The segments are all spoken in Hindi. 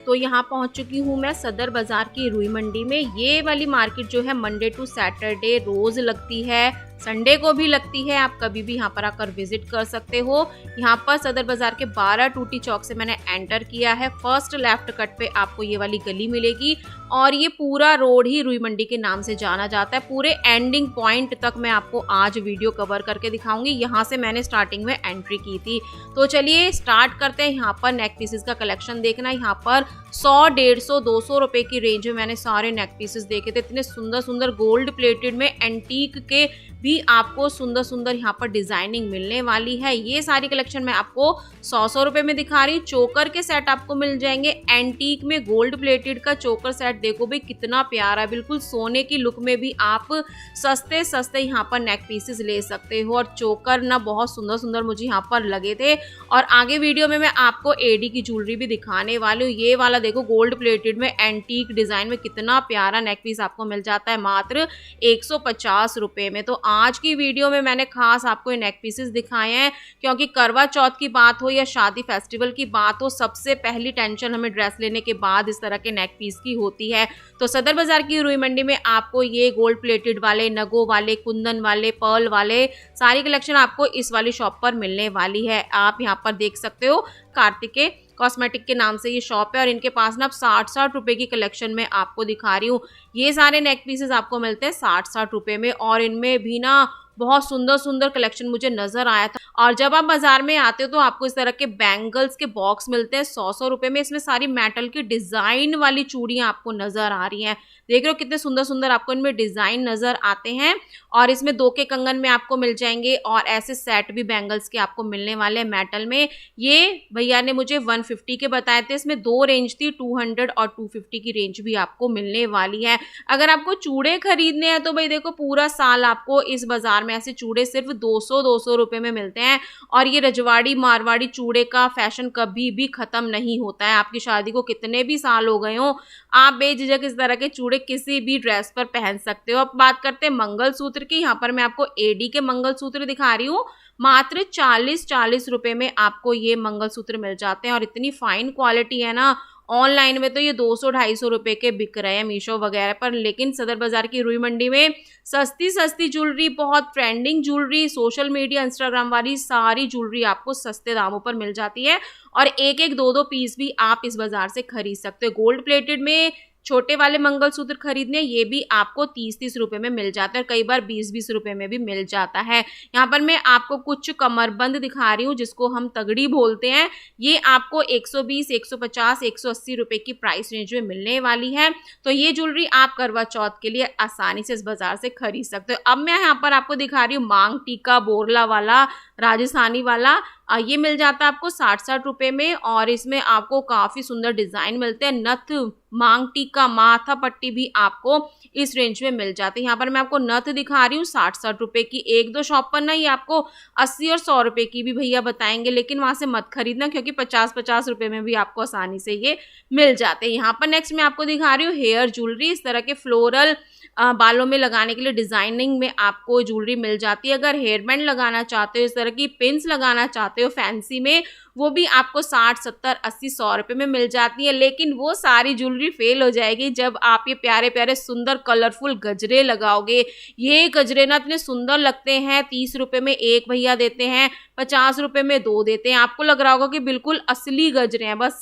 तो यहाँ पहुँच चुकी हूँ मैं सदर बाज़ार की रुई मंडी में। ये वाली मार्केट जो है मंडे टू सैटरडे रोज़ लगती है, संडे को भी लगती है। आप कभी भी यहाँ पर आकर विजिट कर सकते हो। यहाँ पर सदर बाज़ार के 12 टूटी चौक से मैंने एंटर किया है। फर्स्ट लेफ्ट कट पे आपको ये वाली गली मिलेगी और ये पूरा रोड ही रुई मंडी के नाम से जाना जाता है। पूरे एंडिंग पॉइंट तक मैं आपको आज वीडियो कवर करके दिखाऊंगी। यहाँ से मैंने स्टार्टिंग में एंट्री की थी। तो चलिए स्टार्ट करते हैं। यहाँ पर नेक पीसेस का कलेक्शन देखना। यहाँ पर 100, 150, 200 रुपए की रेंज में मैंने सारे नेक पीसेस देखे थे। इतने सुंदर सुंदर गोल्ड प्लेटेड में एंटीक के भी आपको सुंदर सुंदर यहाँ पर डिजाइनिंग मिलने वाली है। ये सारी कलेक्शन मैं आपको 100 रुपए में दिखा रही हूँ। चोकर के सेट आपको मिल जाएंगे एंटीक में। गोल्ड प्लेटेड का चोकर सेट देखो भाई कितना प्यारा, बिल्कुल सोने की लुक में भी आप सस्ते सस्ते यहाँ पर नेक पीसेस ले सकते हो। और चोकर ना बहुत सुंदर सुंदर मुझे यहाँ पर लगे थे। और आगे वीडियो में मैं आपको एडी की ज्वेलरी भी दिखाने वाली हूँ। ये वाला देखो गोल्ड प्लेटेड में एंटीक डिजाइन में कितना प्यारा नेक पीस आपको मिल जाता है मात्र 150 रुपए में। तो आज की वीडियो में मैंने खास आपको ये नेक पीसेस दिखाए हैं, क्योंकि करवा चौथ की बात हो या शादी फेस्टिवल की बात हो, सबसे पहली टेंशन हमें ड्रेस लेने के बाद इस तरह के नेक पीस की होती है। तो सदर बाजार की रुई मंडी में आपको ये गोल्ड प्लेटेड वाले, नगों वाले, कुंदन वाले, पर्ल वाले सारी कलेक्शन आपको इस वाली शॉप पर मिलने वाली है। आप यहाँ पर देख सकते हो कार्तिके कॉस्मेटिक के नाम से ये शॉप है और इनके पास ना अब 60-60 रुपए की कलेक्शन में आपको दिखा रही हूँ। ये सारे नेक पीसेस आपको मिलते हैं 60-60 रुपए में और इनमें भी ना बहुत सुंदर सुंदर कलेक्शन मुझे नजर आया था। और जब आप बाजार में आते हो तो आपको इस तरह के बैंगल्स के बॉक्स मिलते हैं 100-100 रुपए में। इसमें सारी मेटल की डिजाइन वाली चूड़ियां आपको नजर आ रही हैं। देख रहे हो कितने सुंदर सुंदर आपको इनमें डिजाइन नजर आते हैं। और इसमें 2 के कंगन में आपको मिल जाएंगे और ऐसे सेट भी बैंगल्स के आपको मिलने वाले हैं मेटल में। ये भैया ने मुझे 150 के बताए थे। इसमें 2 रेंज थी, 200 और 250 की रेंज भी आपको मिलने वाली है। अगर आपको चूड़े खरीदने हैं तो भाई देखो पूरा साल आपको इस बाजार में ऐसे चूड़े सिर्फ 200-200 रुपए में मिलते हैं। और ये रजवाड़ी मारवाड़ी चूड़े का फैशन कभी भी खत्म नहीं होता है। आपकी शादी को कितने भी साल हो गए हो, आप बेझिझक इस तरह के चूड़े किसी भी ड्रेस पर पहन सकते हो। अब बात करते हैं मंगलसूत्र की। यहाँ पर मैं आपको एडी के मंगलसूत्र दिखा रही हूँ। मात्र 40-40 रुपए में आपको ये मंगलसूत्र मिल जाते हैं और इतनी फाइन क्वालिटी है ना। ऑनलाइन में तो ये 200-250 रुपए के बिक रहे हैं मीशो वगैरह पर, लेकिन सदर बाजार की रुई मंडी में सस्ती सस्ती ज्वेलरी, बहुत trending jewellery, social media Instagram वाली सारी ज्वेलरी आपको सस्ते दामों पर मिल जाती है। और एक एक 2-2 पीस भी आप इस बाजार से खरीद सकते हो। गोल्ड प्लेटेड में छोटे वाले मंगलसूत्र खरीदने ये भी आपको 30-30 रुपए में मिल जाता है और कई बार 20-20 रुपए में भी मिल जाता है। यहाँ पर मैं आपको कुछ कमरबंद दिखा रही हूँ जिसको हम तगड़ी बोलते हैं। ये आपको 120, 150, 180 रुपए की प्राइस रेंज में मिलने वाली है। तो ये ज्वेलरी आप करवा चौथ के लिए आसानी से इस बाजार से खरीद सकते हो। अब मैं यहाँ पर आपको दिखा रही हूँ मांग टीका बोरला वाला, राजस्थानी वाला। ये मिल जाता है आपको 60-60 रुपए में और इसमें आपको काफी सुंदर डिजाइन मिलते हैं। नथ, मांग टीका, माथा पट्टी भी आपको इस रेंज में मिल जाती है। यहाँ पर मैं आपको नथ दिखा रही हूँ 60-60 रुपए की। 1-2 शॉप पर ना ये आपको 80 और 100 रुपए की भी भैया बताएंगे, लेकिन वहां से मत खरीदना क्योंकि 50-50 रुपए में भी आपको आसानी से ये मिल जाते हैं। यहाँ पर नेक्स्ट मैं आपको दिखा रही हूँ हेयर ज्वेलरी। इस तरह के फ्लोरल बालों में लगाने के लिए डिजाइनिंग में आपको ज्वेलरी मिल जाती है। अगर हेयर बैंड लगाना चाहते हो, इस तरह की पिन्स लगाना चाहते हो फैंसी में, वो भी आपको 60, 70, 80, 100 रुपए में मिल जाती है। लेकिन वो सारी ज्वेलरी फेल हो जाएगी जब आप ये प्यारे प्यारे सुंदर कलरफुल गजरे लगाओगे। ये गजरे ना इतने सुंदर लगते हैं, 30 रुपए में एक भैया देते हैं, 50 रुपए में 2 देते हैं। आपको लग रहा होगा कि बिल्कुल असली गजरे हैं, बस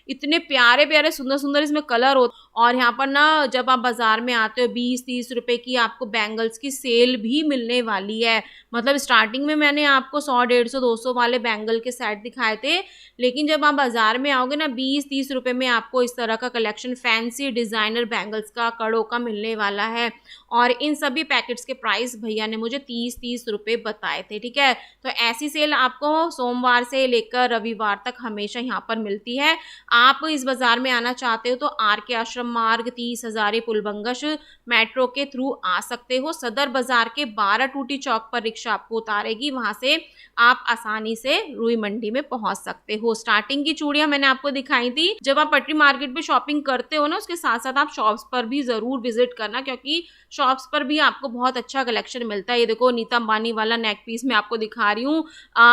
इतने प्यारे प्यारे सुंदर सुंदर इसमें कलर होते। और यहाँ पर ना जब आप बाजार में आते हो 20-30 रुपए की आपको बैंगल्स की सेल भी मिलने वाली है। मतलब स्टार्टिंग में मैंने आपको 100, 150, 200 वाले बैंगल के सेट दिखाए थे, लेकिन जब आप बाजार में आओगे ना 20-30 रुपए में आपको इस तरह का कलेक्शन फैंसी डिजाइनर बैंगल्स का, कड़ों का मिलने वाला है। और इन सभी पैकेट्स के प्राइस भैया ने मुझे 30-30 रुपए बताए थे। ठीक है, तो ऐसी सेल आपको सोमवार से लेकर रविवार तक हमेशा यहाँ पर मिलती है। आप इस बाजार में आना चाहते हो तो आर के आश्रम मार्ग 30 हजारी पुलबंगश मेट्रो के थ्रू आ सकते हो। सदर बाजार के 12 टूटी चौक पर रिक्शा आपको उतारेगी, वहां से आप आसानी से से रुई मंडी में पहुंच सकते हो। स्टार्टिंग की चूड़ियां मैंने आपको दिखाई थी। जब आप पटरी मार्केट में शॉपिंग करते हो ना, उसके साथ साथ आप शॉप्स पर भी जरूर विजिट करना, क्योंकि शॉप्स पर भी आपको बहुत अच्छा कलेक्शन मिलता है। ये देखो नीता अंबानी वाला नेक पीस मैं आपको दिखा रही हूँ।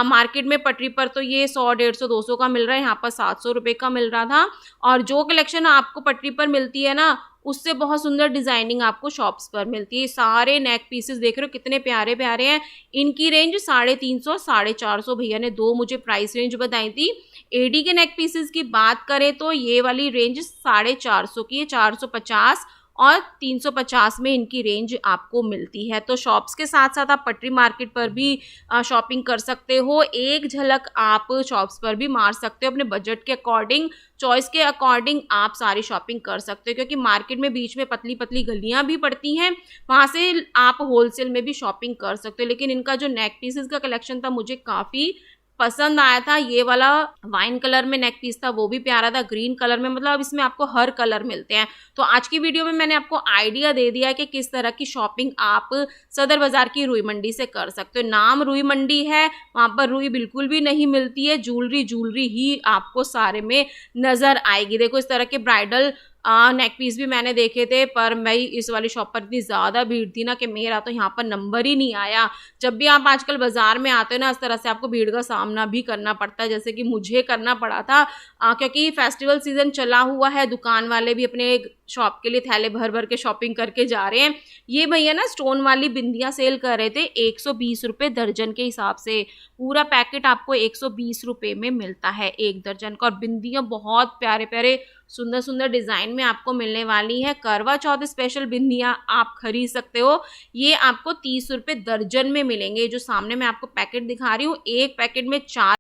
मार्केट में पटरी पर तो ये 100, 150, 200 का मिल रहा है, यहाँ पर 700 रुपए का मिल रहा था। और जो कलेक्शन आपको पटरी पर मिलती है ना, उससे बहुत सुंदर डिजाइनिंग आपको शॉप्स पर मिलती है। सारे नेक पीसेस देख रहे हो कितने प्यारे प्यारे हैं। इनकी रेंज 350, 450, भैया ने दो मुझे प्राइस रेंज बताई थी। एडी के नेक पीसेस की बात करें तो ये वाली रेंज 450 की है, 450 और 350 में इनकी रेंज आपको मिलती है। तो शॉप्स के साथ साथ आप पटरी मार्केट पर भी शॉपिंग कर सकते हो। एक झलक आप शॉप्स पर भी मार सकते हो, अपने बजट के अकॉर्डिंग, चॉइस के अकॉर्डिंग आप सारी शॉपिंग कर सकते हो, क्योंकि मार्केट में बीच में पतली पतली गलियां भी पड़ती हैं, वहां से आप होलसेल में भी शॉपिंग कर सकते हो। लेकिन इनका जो नेक पीसेस का कलेक्शन था मुझे काफ़ी पसंद आया था। ये वाला वाइन कलर में नेक पीस था, वो भी प्यारा था। ग्रीन कलर में, मतलब इसमें आपको हर कलर मिलते हैं। तो आज की वीडियो में मैंने आपको आइडिया दे दिया है कि किस तरह की शॉपिंग आप सदर बाजार की रुई मंडी से कर सकते हो। नाम रुई मंडी है, वहां पर रुई बिल्कुल भी नहीं मिलती है, ज्वेलरी ही आपको सारे में नजर आएगी। देखो इस तरह के ब्राइडल नेक पीस भी मैंने देखे थे, पर मैं इस वाली शॉप पर इतनी ज़्यादा भीड़ थी ना कि मेरा तो यहाँ पर नंबर ही नहीं आया। जब भी आप आजकल बाजार में आते हो ना, इस तरह से आपको भीड़ का सामना भी करना पड़ता है, जैसे कि मुझे करना पड़ा था। क्योंकि फेस्टिवल सीजन चला हुआ है, दुकान वाले भी अपने शॉप के लिए थैले भर भर के शॉपिंग करके जा रहे हैं। ये भैया ना स्टोन वाली बिंदियाँ सेल कर रहे थे 120 रुपये दर्जन के हिसाब से। पूरा पैकेट आपको 120 रुपये में मिलता है एक दर्जन का। और बिंदियाँ बहुत प्यारे प्यारे सुंदर सुंदर डिजाइन में आपको मिलने वाली है। करवा चौथ स्पेशल बिंदियां आप खरीद सकते हो। ये आपको 30 रुपये दर्जन में मिलेंगे। जो सामने मैं आपको पैकेट दिखा रही हूँ, एक पैकेट में 4।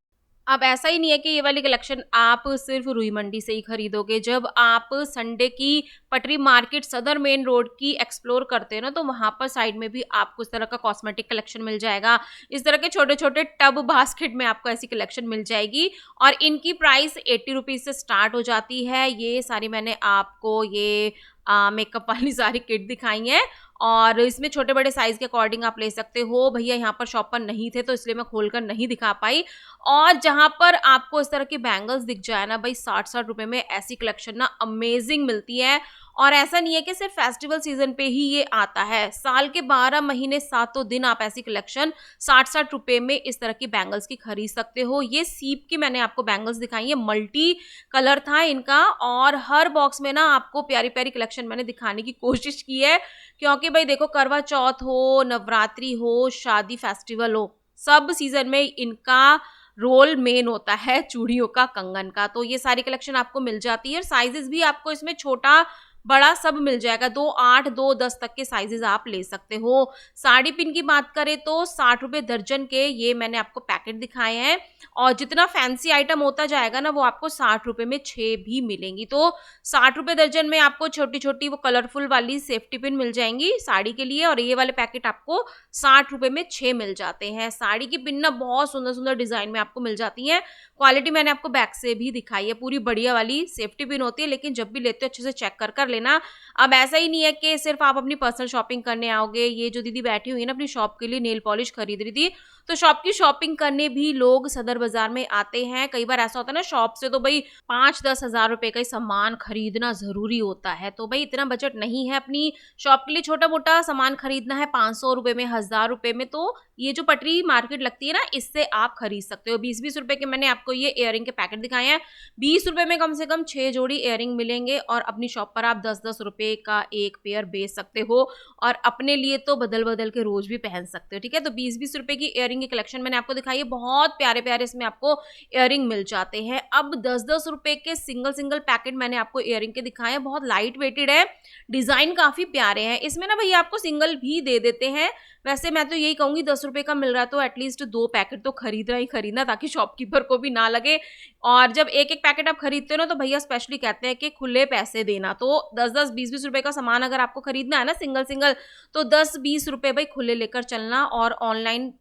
अब ऐसा ही नहीं है कि ये वाली कलेक्शन आप सिर्फ रुई मंडी से ही खरीदोगे। जब आप संडे की पटरी मार्केट सदर मेन रोड की एक्सप्लोर करते हैं ना, तो वहां पर साइड में भी आपको इस तरह का कॉस्मेटिक कलेक्शन मिल जाएगा। इस तरह के छोटे छोटे टब बास्केट में आपको ऐसी कलेक्शन मिल जाएगी। और इनकी प्राइस 80 रुपीज से स्टार्ट हो जाती है। ये सारी मैंने आपको ये मेकअप वाली सारी किट दिखाई है, और इसमें छोटे बड़े साइज के अकॉर्डिंग आप ले सकते हो। भैया यहाँ पर शॉप पर नहीं थे, तो इसलिए मैं खोलकर नहीं दिखा पाई। और जहाँ पर आपको इस तरह की बैंगल्स दिख जाए ना भाई, 60-60 रुपए में ऐसी कलेक्शन ना अमेजिंग मिलती है। और ऐसा नहीं है कि सिर्फ फेस्टिवल सीजन पे ही ये आता है, साल के 12 महीने 7 दिन आप ऐसी कलेक्शन 60-60 रुपए में इस तरह की बैंगल्स की खरीद सकते हो। ये सीप की मैंने आपको बैंगल्स दिखाई है, मल्टी कलर था इनका, और हर बॉक्स में ना आपको प्यारी प्यारी कलेक्शन मैंने दिखाने की कोशिश की है। क्योंकि भाई देखो, करवा चौथ हो, नवरात्रि हो, शादी फेस्टिवल हो, सब सीजन में इनका रोल मेन होता है चूड़ियों का, कंगन का। तो ये सारी कलेक्शन आपको मिल जाती है। और साइजेस भी आपको इसमें छोटा बड़ा सब मिल जाएगा। 2, 8, 2, 10 तक के साइजेस आप ले सकते हो। साड़ी पिन की बात करें तो 60 रुपये दर्जन के ये मैंने आपको पैकेट दिखाए हैं। और जितना फैंसी आइटम होता जाएगा ना, वो आपको 60 रुपये में 6 भी मिलेंगी। तो 60 रुपये दर्जन में आपको छोटी छोटी वो कलरफुल वाली सेफ्टी पिन मिल जाएंगी साड़ी के लिए। और ये वाले पैकेट आपको 60 रुपये में 6 मिल जाते हैं। साड़ी की पिन ना बहुत सुंदर सुंदर डिजाइन में आपको मिल जाती है। क्वालिटी मैंने आपको बैक से भी दिखाई है, पूरी बढ़िया वाली सेफ्टी पिन होती है। लेकिन जब भी लेते हो अच्छे से चेक कर लेना। अब ऐसा ही नहीं है कि सिर्फ आप अपनी पर्सनल शॉपिंग करने आओगे। ये जो दीदी बैठी हुई है ना, अपनी शॉप के लिए नेल पॉलिश खरीद रही थी, तो शॉप की शॉपिंग करने भी लोग सदर बाजार में आते हैं। कई बार ऐसा होता है ना, शॉप से तो भाई 5-10 हजार रुपए का ही सामान खरीदना जरूरी होता है। तो भाई इतना बजट नहीं है, अपनी शॉप के लिए छोटा मोटा सामान खरीदना है 500 रुपए में, 1000 रुपए में, तो ये जो पटरी मार्केट लगती है ना, इससे आप खरीद सकते हो। 20-20 रुपए के मैंने आपको ये इयरिंग के पैकेट दिखाए हैं। 20 रुपए में कम से कम 6 जोड़ी इयरिंग मिलेंगे। और अपनी शॉप पर आप 10-10 रुपए का एक पेयर बेच सकते हो, और अपने लिए तो बदल बदल के रोज भी पहन सकते हो। ठीक है, तो 20-20 रुपए की इयरिंग की कलेक्शन मैंने आपको दिखाई है। बहुत प्यारे प्यारे इसमें आपको इयरिंग मिल जाते हैं। अब 10-10 रुपए के सिंगल पैकेट मैंने आपको इयरिंग के दिखाए हैं। बहुत लाइट वेटेड है, डिजाइन काफी प्यारे हैं। इसमें ना भैया आपको सिंगल भी दे देते हैं। वैसे मैं तो यही कहूंगी, 10 रुपए का मिल रहा है तो एटलीस्ट 2 पैकेट तो खरीदना ही खरीदना, ताकि शॉपकीपर को भी ना लगे। और जब एक पैकेट आप खरीदते हो ना, तो भैया स्पेशली कहते हैं कि खुले पैसे देना। तो 10-10, 20-20 रुपए का सामान अगर आपको खरीदना है ना सिंगल, तो 10-20 रुपए भाई खुले लेकर चलना। और ऑनलाइन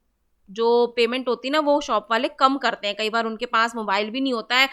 जो पेमेंट होती है ना, वो शॉप वाले कम करते हैं। कई बार उनके पास मोबाइल भी नहीं होता है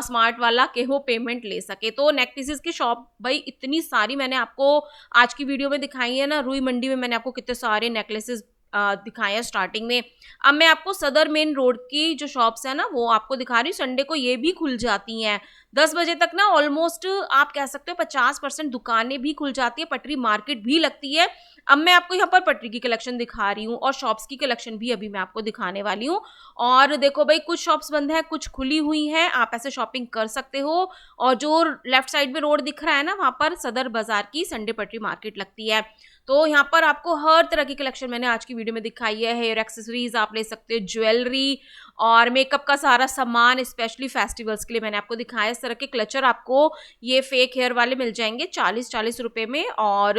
स्मार्ट वाला कि वो पेमेंट ले सके। तो नेक पीसेस की शॉप भाई इतनी सारी मैंने आपको आज की वीडियो में दिखाई है ना। रुई मंडी में मैंने आपको कितने सारे नेकलेसेस दिखाए हैं स्टार्टिंग में। अब मैं आपको सदर मेन रोड की जो शॉप्स है ना वो आपको दिखा रही हूँ। संडे को ये भी खुल जाती हैं 10 बजे तक ना, ऑलमोस्ट आप कह सकते हो 50% दुकानें भी खुल जाती है, पटरी मार्केट भी लगती है। अब मैं आपको यहाँ पर पटरी की कलेक्शन दिखा रही हूँ और शॉप्स की कलेक्शन भी अभी मैं आपको दिखाने वाली हूँ। और देखो भाई, कुछ शॉप्स बंद है, कुछ खुली हुई हैं, आप ऐसे शॉपिंग कर सकते हो। और जो लेफ्ट साइड में रोड दिख रहा है ना, वहाँ पर सदर बाजार की संडे पटरी मार्केट लगती है। तो यहाँ पर आपको हर तरह की कलेक्शन मैंने आज की वीडियो में दिखाई है। हेयर एक्सेसरीज आप ले सकते हो, ज्वेलरी और मेकअप का सारा सामान, स्पेशली फेस्टिवल्स के लिए मैंने आपको दिखाया। इस तरह के क्लचर आपको ये फेक हेयर वाले मिल जाएंगे 40-40 रुपए में। और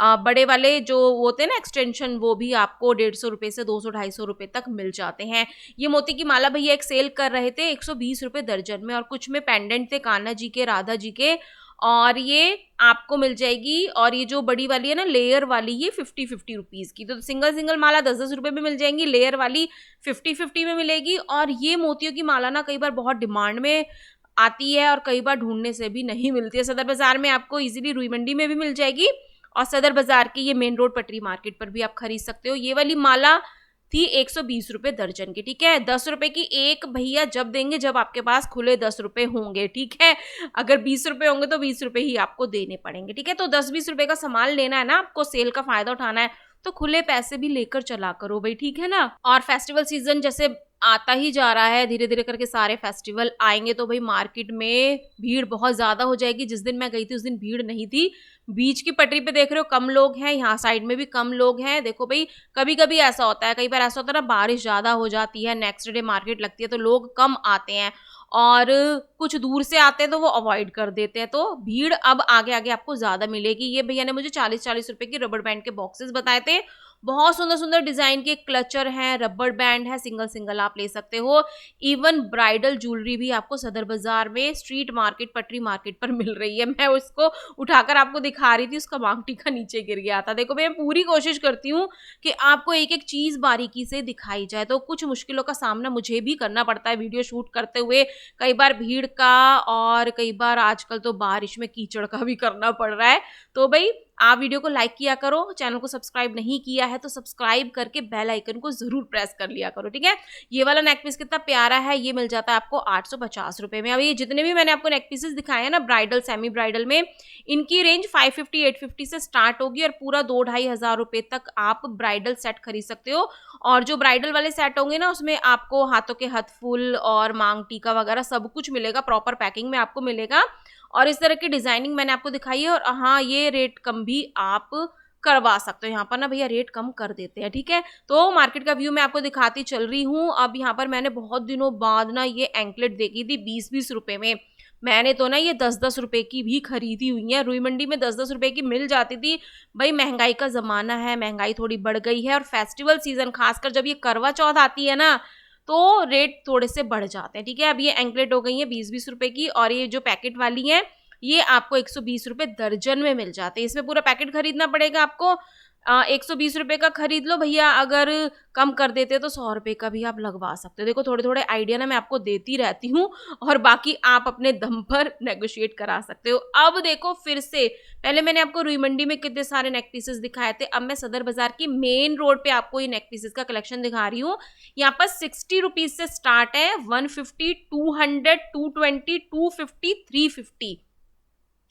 बड़े वाले जो होते हैं ना एक्सटेंशन, वो भी आपको 150 रुपए से 200-250 रुपए तक मिल जाते हैं। ये मोती की माला भैया एक सेल कर रहे थे 120 रुपए दर्जन में, और कुछ में पेंडेंट थे कान्हा जी के, राधा जी के, और ये आपको मिल जाएगी। और ये जो बड़ी वाली है ना लेयर वाली, ये 50-50 रुपीज की। तो सिंगल सिंगल माला 10-10 रुपए में मिल जाएंगी, लेयर वाली 50-50 में मिलेगी। और ये मोतियों की माला ना कई बार बहुत डिमांड में आती है और कई बार ढूंढने से भी नहीं मिलती है। सदर बाजार में आपको इजीली रुई मंडी में भी मिल जाएगी, और सदर बाजार की ये मेन रोड पटरी मार्केट पर भी आप खरीद सकते हो। ये वाली माला थी 120 रुपए दर्जन की, ठीक है। 10 रुपए की एक भैया जब देंगे जब आपके पास खुले 10 रुपए होंगे, ठीक है। अगर 20 रुपए होंगे तो 20 रुपए ही आपको देने पड़ेंगे, ठीक है। तो 10-20 रुपए का सामान लेना है ना, आपको सेल का फायदा उठाना है, तो खुले पैसे भी लेकर चला करो भाई, ठीक है ना। और फेस्टिवल सीजन जैसे आता ही जा रहा है, धीरे धीरे करके सारे फेस्टिवल आएंगे, तो भाई मार्केट में भीड़ बहुत ज्यादा हो जाएगी। जिस दिन मैं गई थी उस दिन भीड़ नहीं थी। बीच की पटरी पे देख रहे हो कम लोग हैं, यहाँ साइड में भी कम लोग हैं। देखो भाई, कभी कभी ऐसा होता है, कई बार ऐसा होता है ना, बारिश ज्यादा हो जाती है, नेक्स्ट डे मार्केट लगती है, तो लोग कम आते हैं, और कुछ दूर से आते हैं तो वो अवॉइड कर देते हैं। तो भीड़ अब आगे आगे आपको ज्यादा मिलेगी। ये भैया ने मुझे 40-40 रुपए की रबड़ बैंड के बॉक्सेस बताए थे। बहुत सुंदर सुंदर डिजाइन के क्लचर हैं, रबड़ बैंड है, सिंगल सिंगल आप ले सकते हो। इवन ब्राइडल ज्वेलरी भी आपको सदर बाजार में स्ट्रीट मार्केट, पटरी मार्केट पर मिल रही है। मैं उसको उठाकर आपको दिखा रही थी, उसका मांग टीका नीचे गिर गया था। देखो मैं पूरी कोशिश करती हूँ कि आपको एक एक चीज बारीकी से दिखाई जाए, तो कुछ मुश्किलों का सामना मुझे भी करना पड़ता है वीडियो शूट करते हुए, कई बार भीड़ का, और कई बार आजकल तो बारिश में कीचड़ का भी करना पड़ रहा है। तो भाई आप वीडियो को लाइक किया करो, चैनल को सब्सक्राइब नहीं किया है तो सब्सक्राइब करके बेल आइकन को जरूर प्रेस कर लिया करो, ठीक है। ये वाला नेक पीस कितना प्यारा है, ये मिल जाता है आपको 850 रुपए में। अब ये जितने भी मैंने आपको नेक पीसेस दिखाए हैं ना ब्राइडल सेमी ब्राइडल में, इनकी रेंज 550-850 से स्टार्ट होगी, और पूरा 2-2.5 हजार रुपए तक आप ब्राइडल सेट खरीद सकते हो। और जो ब्राइडल वाले सेट होंगे ना, उसमें आपको हाथों के हथ फुल और मांग टीका वगैरह सब कुछ मिलेगा, प्रॉपर पैकिंग में आपको मिलेगा। और इस तरह की डिजाइनिंग मैंने आपको दिखाई है। और हाँ, ये रेट कम भी आप करवा सकते हो, यहाँ पर ना भैया रेट कम कर देते हैं, ठीक है। तो मार्केट का व्यू मैं आपको दिखाती चल रही हूँ। अब यहाँ पर मैंने बहुत दिनों बाद ना ये एंकलेट देखी थी 20-20 रुपए में। मैंने तो ना ये 10-10 रुपए की भी खरीदी हुई है। रुई मंडी में 10-10 रुपए की मिल जाती थी। भाई महंगाई का जमाना है, महंगाई थोड़ी बढ़ गई है, और फेस्टिवल सीजन खासकर जब ये करवा चौथ आती है ना, तो रेट थोड़े से बढ़ जाते हैं, ठीक है। अब ये एंकलेट हो गई है 20-20 रुपए की, और ये जो पैकेट वाली है ये आपको 120 रुपए दर्जन में मिल जाते हैं। इसमें पूरा पैकेट खरीदना पड़ेगा आपको। 120 रुपए का खरीद लो भैया, अगर कम कर देते तो 100 रुपए का भी आप लगवा सकते हो। देखो थोड़े थोड़े आइडिया ना मैं आपको देती रहती हूँ, और बाकी आप अपने दम पर नेगोशिएट करा सकते हो। अब देखो फिर से, पहले मैंने आपको रुई मंडी में कितने सारे नेक पीसेस दिखाए थे, अब मैं सदर बाजार की मेन रोड पे आपको ये नेक पीसेस का कलेक्शन दिखा रही हूँ। यहाँ पर 60 रुपीज से स्टार्ट है, 150, 200, 220, 250, 350,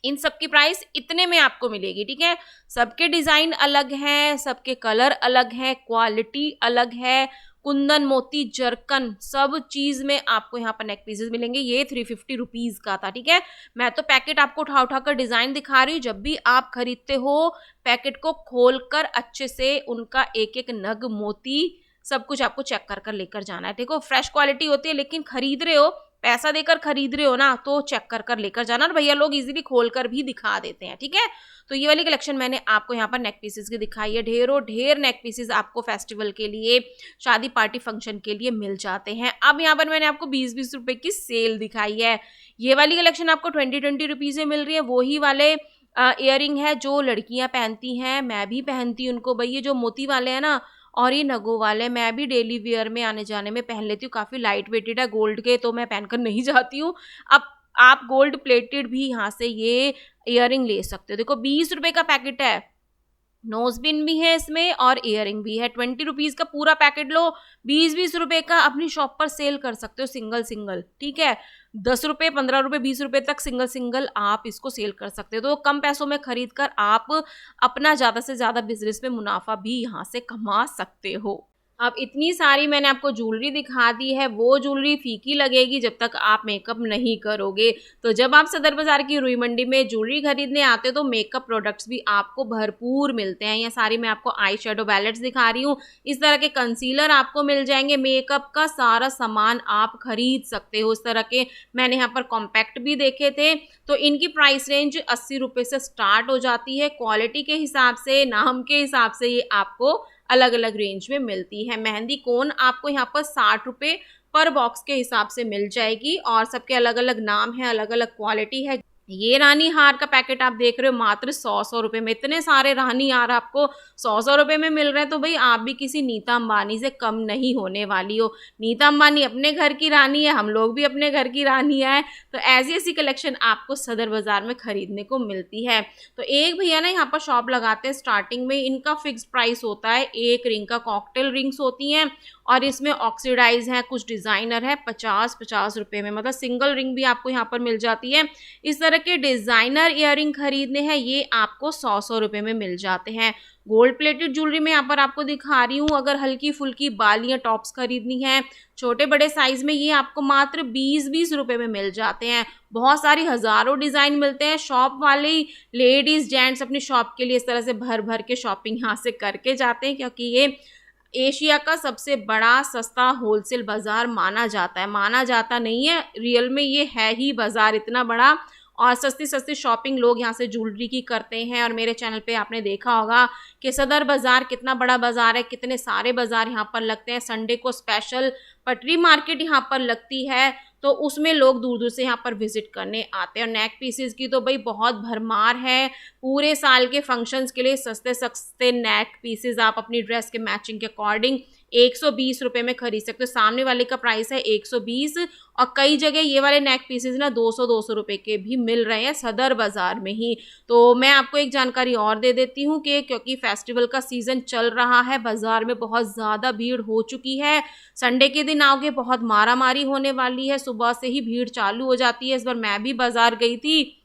इन सब की प्राइस इतने में आपको मिलेगी, ठीक है। सबके डिजाइन अलग हैं, सबके कलर अलग है, क्वालिटी अलग है, कुंदन मोती जरकन सब चीज में आपको यहाँ पर नेक पीसेस मिलेंगे। ये 350 रुपीज का था, ठीक है। मैं तो पैकेट आपको उठा उठाकर डिजाइन दिखा रही हूँ। जब भी आप खरीदते हो पैकेट को खोलकर अच्छे से उनका एक एक नग मोती सब कुछ आपको चेक कर कर लेकर जाना है। देखो फ्रेश क्वालिटी होती है, लेकिन खरीद रहे हो, पैसा देकर खरीद रहे हो ना, तो चेक कर कर लेकर जाना। और भैया लोग इजीली खोल कर भी दिखा देते हैं, ठीक है। तो ये वाली कलेक्शन मैंने आपको यहाँ पर नेक पीसेस की दिखाई है। ढेरों ढेर नेक पीसेस आपको फेस्टिवल के लिए, शादी पार्टी फंक्शन के लिए मिल जाते हैं। अब यहाँ पर मैंने आपको 20-20 रुपए की सेल दिखाई है। ये वाली कलेक्शन आपको 20-20 रुपीज में मिल रही है। वही वाले इयरिंग है जो लड़कियां पहनती हैं, मैं भी पहनती हूँ उनको। भाई ये जो मोती वाले हैं ना, और ये नगों वाले मैं भी डेली वेयर में आने जाने में पहन लेती हूँ। काफी लाइट वेटेड है, गोल्ड के, तो मैं पहनकर नहीं जाती हूँ। अब आप गोल्ड प्लेटेड भी यहाँ से ये इयरिंग ले सकते हो। देखो 20 रुपए का पैकेट है, नोज पिन भी है इसमें और इयरिंग भी है। 20 रुपीज़ का पूरा पैकेट लो, 20-20 रुपए का अपनी शॉप पर सेल कर सकते हो सिंगल सिंगल, ठीक है। 10 रुपए, 15 रुपए, 20 रुपए तक सिंगल सिंगल आप इसको सेल कर सकते हो। तो कम पैसों में खरीद कर आप अपना ज़्यादा से ज़्यादा बिजनेस में मुनाफा भी यहाँ से कमा सकते हो। अब इतनी सारी मैंने आपको ज्वेलरी दिखा दी है, वो ज्वेलरी फीकी लगेगी जब तक आप मेकअप नहीं करोगे। तो जब आप सदर बाज़ार की रुई मंडी में ज्वेलरी खरीदने आते हो तो मेकअप प्रोडक्ट्स भी आपको भरपूर मिलते हैं। ये सारी मैं आपको आई शेडो पैलेट्स दिखा रही हूँ, इस तरह के कंसीलर आपको मिल जाएंगे, मेकअप का सारा सामान आप खरीद सकते हो। इस तरह के मैंने यहाँ पर कॉम्पैक्ट भी देखे थे, तो इनकी प्राइस रेंज 80 रुपये से स्टार्ट हो जाती है। क्वालिटी के हिसाब से, नाम के हिसाब से ये आपको अलग अलग रेंज में मिलती है। मेहंदी कोन आपको यहाँ पर 60 रुपये पर बॉक्स के हिसाब से मिल जाएगी और सबके अलग अलग नाम है, अलग अलग क्वालिटी है। ये रानी हार का पैकेट आप देख रहे हो मात्र 100 रुपये में। इतने सारे रानी हार आपको 100 रुपये में मिल रहे हैं, तो भाई आप भी किसी नीता अंबानी से कम नहीं होने वाली हो। नीता अंबानी अपने घर की रानी है, हम लोग भी अपने घर की रानी है, तो ऐसी ऐसी कलेक्शन आपको सदर बाजार में खरीदने को मिलती है। तो एक भैया ना यहाँ पर शॉप लगाते हैं, स्टार्टिंग में इनका फिक्स प्राइस होता है, एक रिंग का कॉकटेल रिंग्स होती हैं और इसमें ऑक्सीडाइज है, कुछ डिज़ाइनर है, 50-50 रुपये में, मतलब सिंगल रिंग भी आपको यहाँ पर मिल जाती है। इस तरह के डिज़ाइनर इयररिंग खरीदने हैं, ये आपको 100 रुपये में मिल जाते हैं। गोल्ड प्लेटेड ज्वेलरी में यहाँ पर आपको दिखा रही हूँ, अगर हल्की फुल्की बालियाँ टॉप्स खरीदनी है छोटे बड़े साइज में, ये आपको मात्र 20-20 रुपये में मिल जाते हैं। बहुत सारी हज़ारों डिज़ाइन मिलते हैं। शॉप वाले लेडीज़ जेंट्स अपनी शॉप के लिए इस तरह से भर भर के शॉपिंग यहाँ से करके जाते हैं, क्योंकि ये एशिया का सबसे बड़ा सस्ता होलसेल बाजार माना जाता है। माना जाता नहीं है, रियल में ये है ही बाजार इतना बड़ा, और सस्ती सस्ती शॉपिंग लोग यहाँ से ज्वेलरी की करते हैं। और मेरे चैनल पे आपने देखा होगा कि सदर बाज़ार कितना बड़ा बाज़ार है, कितने सारे बाज़ार यहाँ पर लगते हैं। संडे को स्पेशल पटरी मार्केट यहाँ पर लगती है, तो उसमें लोग दूर दूर से यहाँ पर विजिट करने आते हैं। और नेक पीसेस की तो भाई बहुत भरमार है, पूरे साल के फंक्शंस के लिए सस्ते सस्ते नेक पीसेस आप अपनी ड्रेस के मैचिंग के अकॉर्डिंग 120 रुपये में खरीद सकते हो। सामने वाले का प्राइस है 120, और कई जगह ये वाले नेक पीसेस ना 200-200 रुपये के भी मिल रहे हैं सदर बाज़ार में ही। तो मैं आपको एक जानकारी और दे देती हूँ कि क्योंकि फेस्टिवल का सीज़न चल रहा है, बाज़ार में बहुत ज़्यादा भीड़ हो चुकी है। संडे के दिन आओगे बहुत मारामारी होने वाली है, सुबह से ही भीड़ चालू हो जाती है। इस बार मैं भी बाज़ार गई थी,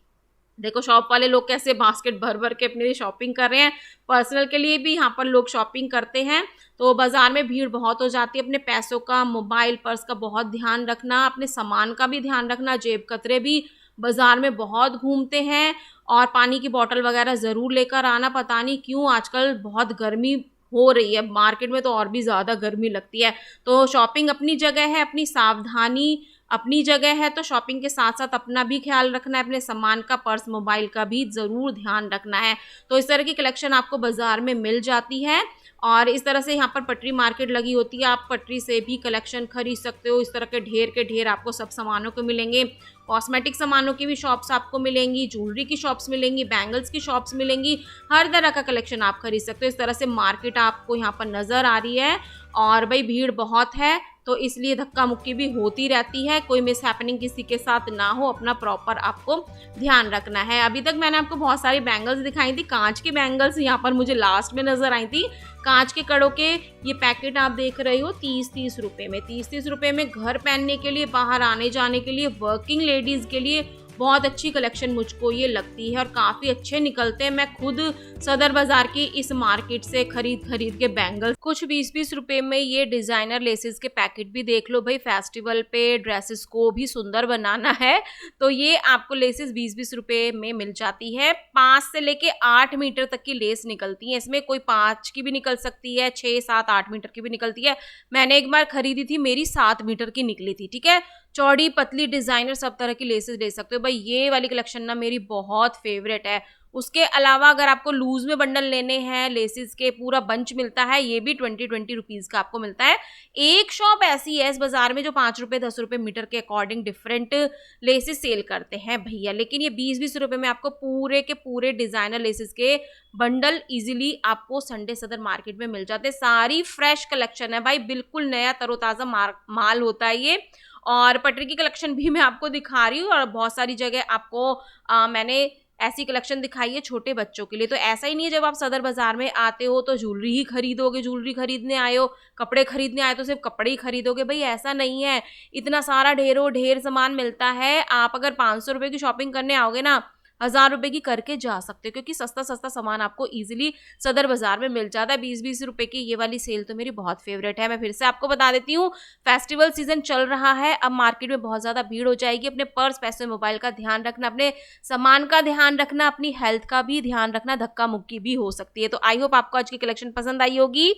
देखो शॉप वाले लोग कैसे बास्केट भर भर के अपने लिए शॉपिंग कर रहे हैं। पर्सनल के लिए भी यहाँ पर लोग शॉपिंग करते हैं, तो बाज़ार में भीड़ बहुत हो जाती है। अपने पैसों का, मोबाइल पर्स का बहुत ध्यान रखना, अपने सामान का भी ध्यान रखना। जेब कतरे भी बाज़ार में बहुत घूमते हैं, और पानी की बोतल वगैरह ज़रूर लेकर आना। पता नहीं क्यों आजकल बहुत गर्मी हो रही है, मार्केट में तो और भी ज़्यादा गर्मी लगती है। तो शॉपिंग अपनी जगह है, अपनी सावधानी अपनी जगह है, तो शॉपिंग के साथ साथ अपना भी ख्याल रखना है, अपने सामान का, पर्स मोबाइल का भी ज़रूर ध्यान रखना है। तो इस तरह की कलेक्शन आपको बाज़ार में मिल जाती है, और इस तरह से यहाँ पर पटरी मार्केट लगी होती है, आप पटरी से भी कलेक्शन खरीद सकते हो। इस तरह के ढेर आपको सब सामानों को मिलेंगे। कॉस्मेटिक सामानों की भी शॉप्स आपको मिलेंगी, ज्वेलरी की शॉप्स मिलेंगी, बैंगल्स की शॉप्स मिलेंगी, हर तरह का कलेक्शन आप खरीद सकते हो। इस तरह से मार्केट आपको यहाँ पर नज़र आ रही है, और भाई भीड़ बहुत है, तो इसलिए धक्का मुक्की भी होती रहती है। कोई मिस हैपनिंग किसी के साथ ना हो, अपना प्रॉपर आपको ध्यान रखना है। अभी तक मैंने आपको बहुत सारी बैंगल्स दिखाई थी, कांच की बैंगल्स यहाँ पर मुझे लास्ट में नज़र आई थी। कांच के कड़ों के ये पैकेट आप देख रहे हो 30-30 रुपये में। 30-30 रुपये में घर पहनने के लिए, बाहर आने जाने के लिए, वर्किंग लेडीज़ के लिए बहुत अच्छी कलेक्शन मुझको ये लगती है, और काफ़ी अच्छे निकलते हैं। मैं खुद सदर बाज़ार की इस मार्केट से खरीद के बैंगल्स कुछ 20-20 रुपये में ये डिज़ाइनर लेसेस के पैकेट भी देख लो। भाई फेस्टिवल पे ड्रेसेस को भी सुंदर बनाना है, तो ये आपको लेसेस 20-20 रुपये में मिल जाती है। 5 से लेके 8 मीटर तक की लेस निकलती है इसमें, कोई 5 की भी निकल सकती है, 6, 7, 8 मीटर की भी निकलती है। मैंने एक बार खरीदी थी, मेरी 7 मीटर की निकली थी, ठीक है। चौड़ी पतली डिज़ाइनर सब तरह की लेसेस ले सकते हो। भाई ये वाली कलेक्शन ना मेरी बहुत फेवरेट है। उसके अलावा अगर आपको लूज में बंडल लेने हैं, लेसेस के पूरा बंच मिलता है, ये भी 20-20 रुपीज़ का आपको मिलता है। एक शॉप ऐसी है इस बाज़ार में जो 5 रुपये 10 रुपये मीटर के अकॉर्डिंग डिफरेंट लेसेस सेल करते हैं भैया, लेकिन ये 20-20 रुपये में आपको पूरे के पूरे डिज़ाइनर लेसेस के बंडल इजीली आपको संडे सदर मार्केट में मिल जाते हैं। सारी फ्रेश कलेक्शन है भाई, बिल्कुल नया तरोताज़ा माल होता है ये। और पटरी की कलेक्शन भी मैं आपको दिखा रही हूँ, और बहुत सारी जगह आपको मैंने ऐसी कलेक्शन दिखाई है छोटे बच्चों के लिए। तो ऐसा ही नहीं है जब आप सदर बाजार में आते हो तो ज्वेलरी ही खरीदोगे, ज्वेलरी खरीदने आए हो, कपड़े खरीदने आए तो सिर्फ कपड़े ही खरीदोगे, भाई ऐसा नहीं है। इतना सारा ढेरों ढेर सामान मिलता है। आप अगर 500 रुपए की शॉपिंग करने आओगे ना, 1000 रुपए की करके जा सकते हो, क्योंकि सस्ता सस्ता सामान आपको इजीली सदर बाजार में मिल जाता है। 20-20 रुपए की ये वाली सेल तो मेरी बहुत फेवरेट है। मैं फिर से आपको बता देती हूँ, फेस्टिवल सीजन चल रहा है, अब मार्केट में बहुत ज्यादा भीड़ हो जाएगी। अपने पर्स, पैसे, मोबाइल का ध्यान रखना, अपने सामान का ध्यान रखना, अपनी हेल्थ का भी ध्यान रखना, धक्का मुक्की भी हो सकती है। तो आई होप आपको आज की कलेक्शन पसंद आई होगी।